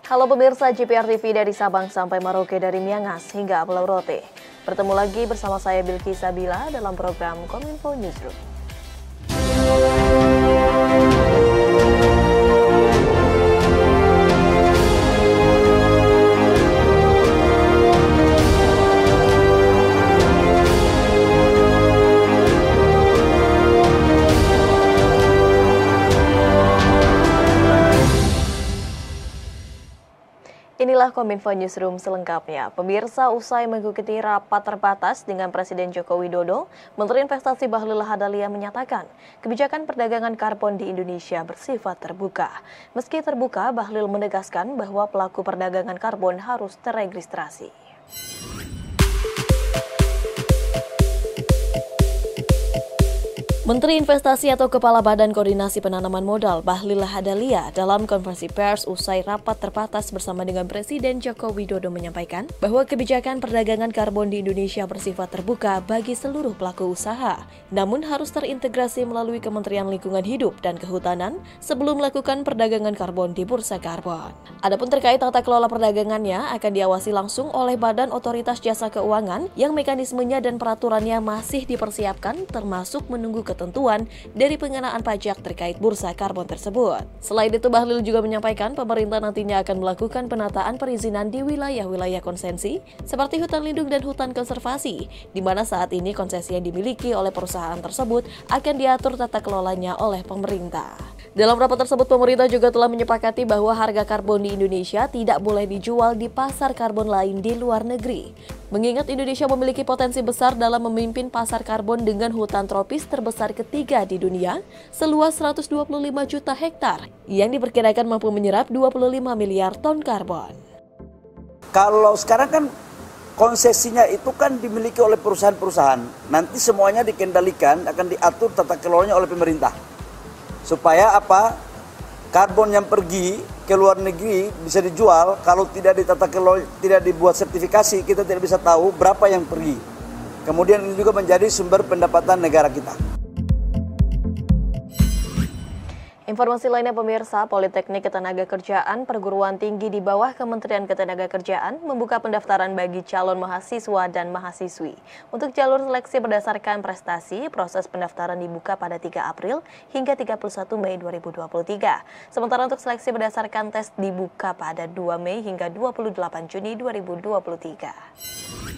Halo pemirsa JPR TV dari Sabang sampai Merauke, dari Miangas hingga Pulau Rote. Bertemu lagi bersama saya Bilki Sabila dalam program Kominfo Newsroom. Inilah Kominfo Newsroom selengkapnya. Pemirsa, usai mengikuti rapat terbatas dengan Presiden Joko Widodo, Menteri Investasi Bahlil Lahadalia menyatakan kebijakan perdagangan karbon di Indonesia bersifat terbuka. Meski terbuka, Bahlil menegaskan bahwa pelaku perdagangan karbon harus terregistrasi. Menteri Investasi atau Kepala Badan Koordinasi Penanaman Modal Bahlil Lahadalia dalam konferensi pers usai rapat terbatas bersama dengan Presiden Joko Widodo menyampaikan bahwa kebijakan perdagangan karbon di Indonesia bersifat terbuka bagi seluruh pelaku usaha, namun harus terintegrasi melalui Kementerian Lingkungan Hidup dan Kehutanan sebelum melakukan perdagangan karbon di bursa karbon. Adapun terkait tata kelola perdagangannya akan diawasi langsung oleh Badan Otoritas Jasa Keuangan yang mekanismenya dan peraturannya masih dipersiapkan, termasuk menunggu ketentuan dari pengenaan pajak terkait bursa karbon tersebut. Selain itu, Bahlil juga menyampaikan pemerintah nantinya akan melakukan penataan perizinan di wilayah-wilayah konsensi seperti hutan lindung dan hutan konservasi, di mana saat ini konsesi yang dimiliki oleh perusahaan tersebut akan diatur tata kelolanya oleh pemerintah. Dalam rapat tersebut, pemerintah juga telah menyepakati bahwa harga karbon di Indonesia tidak boleh dijual di pasar karbon lain di luar negeri. Mengingat Indonesia memiliki potensi besar dalam memimpin pasar karbon dengan hutan tropis terbesar ketiga di dunia, seluas 125 juta hektar, yang diperkirakan mampu menyerap 25 miliar ton karbon. Kalau sekarang kan konsesinya itu kan dimiliki oleh perusahaan-perusahaan, nanti semuanya dikendalikan, akan diatur tata kelolanya oleh pemerintah. Supaya apa? Karbon yang pergi ke luar negeri bisa dijual, kalau tidak ditata kelola, tidak dibuat sertifikasi, kita tidak bisa tahu berapa yang pergi. Kemudian ini juga menjadi sumber pendapatan negara kita. Informasi lainnya pemirsa, Politeknik Ketenagakerjaan Perguruan Tinggi di bawah Kementerian Ketenagakerjaan membuka pendaftaran bagi calon mahasiswa dan mahasiswi. Untuk jalur seleksi berdasarkan prestasi, proses pendaftaran dibuka pada 3 April hingga 31 Mei 2023. Sementara untuk seleksi berdasarkan tes dibuka pada 2 Mei hingga 28 Juni 2023.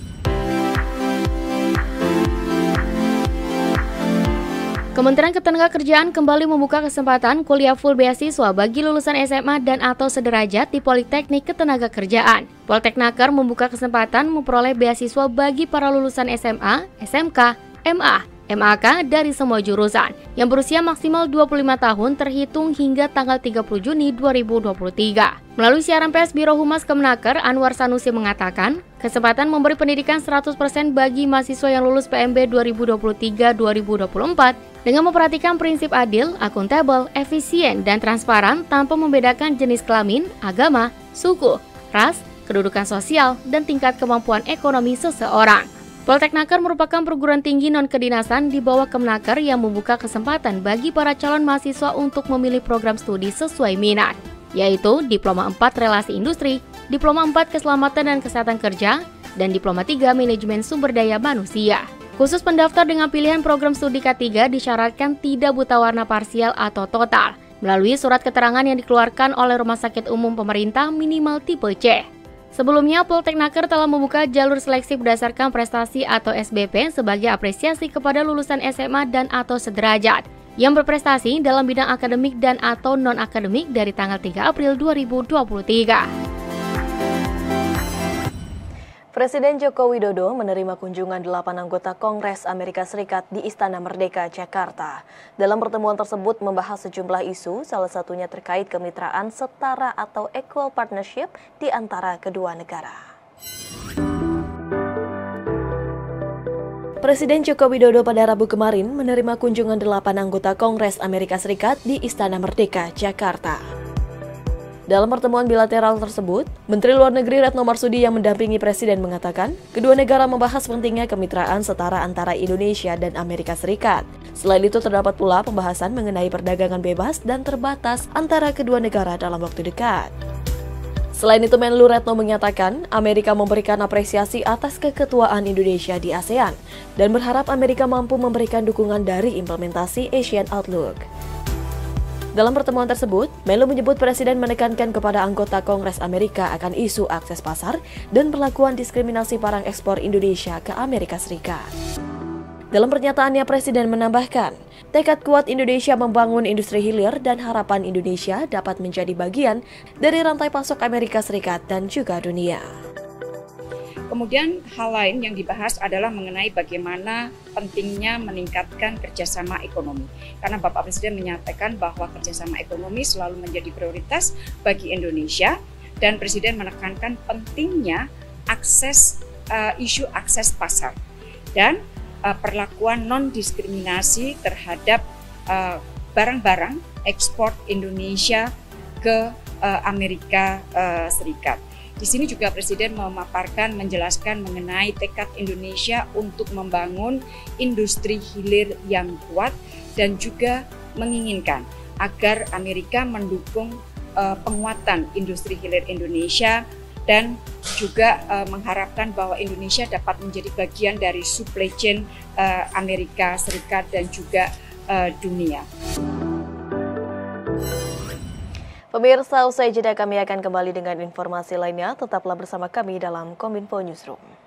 Kementerian Ketenagakerjaan kembali membuka kesempatan kuliah full beasiswa bagi lulusan SMA dan atau sederajat di Politeknik Ketenagakerjaan. Polteknaker membuka kesempatan memperoleh beasiswa bagi para lulusan SMA, SMK, MA, MAK dari semua jurusan yang berusia maksimal 25 tahun terhitung hingga tanggal 30 Juni 2023. Melalui siaran pers Biro Humas Kemenaker, Anwar Sanusi mengatakan, kesempatan memberi pendidikan 100% bagi mahasiswa yang lulus PMB 2023-2024 dengan memperhatikan prinsip adil, akuntabel, efisien, dan transparan tanpa membedakan jenis kelamin, agama, suku, ras, kedudukan sosial, dan tingkat kemampuan ekonomi seseorang. Polteknaker merupakan perguruan tinggi non-kedinasan di bawah Kemenaker yang membuka kesempatan bagi para calon mahasiswa untuk memilih program studi sesuai minat, yaitu Diploma 4 Relasi Industri, Diploma 4 Keselamatan dan Kesehatan Kerja, dan Diploma 3 Manajemen Sumber Daya Manusia. Khusus pendaftar dengan pilihan program studi K3 disyaratkan tidak buta warna parsial atau total, melalui surat keterangan yang dikeluarkan oleh Rumah Sakit Umum Pemerintah minimal tipe C. Sebelumnya, Polteknaker telah membuka jalur seleksi berdasarkan prestasi atau SBP sebagai apresiasi kepada lulusan SMA dan atau sederajat yang berprestasi dalam bidang akademik dan atau non-akademik dari tanggal 3 April 2023. Presiden Joko Widodo menerima kunjungan 8 anggota Kongres Amerika Serikat di Istana Merdeka, Jakarta. Dalam pertemuan tersebut membahas sejumlah isu, salah satunya terkait kemitraan setara atau equal partnership di antara kedua negara. Presiden Joko Widodo pada Rabu kemarin menerima kunjungan 8 anggota Kongres Amerika Serikat di Istana Merdeka, Jakarta. Dalam pertemuan bilateral tersebut, Menteri Luar Negeri Retno Marsudi yang mendampingi Presiden mengatakan, kedua negara membahas pentingnya kemitraan setara antara Indonesia dan Amerika Serikat. Selain itu, terdapat pula pembahasan mengenai perdagangan bebas dan terbatas antara kedua negara dalam waktu dekat. Selain itu, Menlu Retno menyatakan Amerika memberikan apresiasi atas keketuaan Indonesia di ASEAN dan berharap Amerika mampu memberikan dukungan dari implementasi Asian Outlook. Dalam pertemuan tersebut, Menlu menyebut Presiden menekankan kepada anggota Kongres Amerika akan isu akses pasar dan perlakuan diskriminasi barang ekspor Indonesia ke Amerika Serikat. Dalam pernyataannya, Presiden menambahkan, tekad kuat Indonesia membangun industri hilir dan harapan Indonesia dapat menjadi bagian dari rantai pasok Amerika Serikat dan juga dunia. Kemudian hal lain yang dibahas adalah mengenai bagaimana pentingnya meningkatkan kerjasama ekonomi. Karena Bapak Presiden menyatakan bahwa kerjasama ekonomi selalu menjadi prioritas bagi Indonesia dan Presiden menekankan pentingnya isu akses pasar dan perlakuan non-diskriminasi terhadap barang-barang ekspor Indonesia ke Amerika Serikat. Di sini juga Presiden menjelaskan mengenai tekad Indonesia untuk membangun industri hilir yang kuat dan juga menginginkan agar Amerika mendukung penguatan industri hilir Indonesia dan juga mengharapkan bahwa Indonesia dapat menjadi bagian dari supply chain Amerika Serikat dan juga dunia. Pemirsa, usai jeda kami akan kembali dengan informasi lainnya. Tetaplah bersama kami dalam Kominfo Newsroom.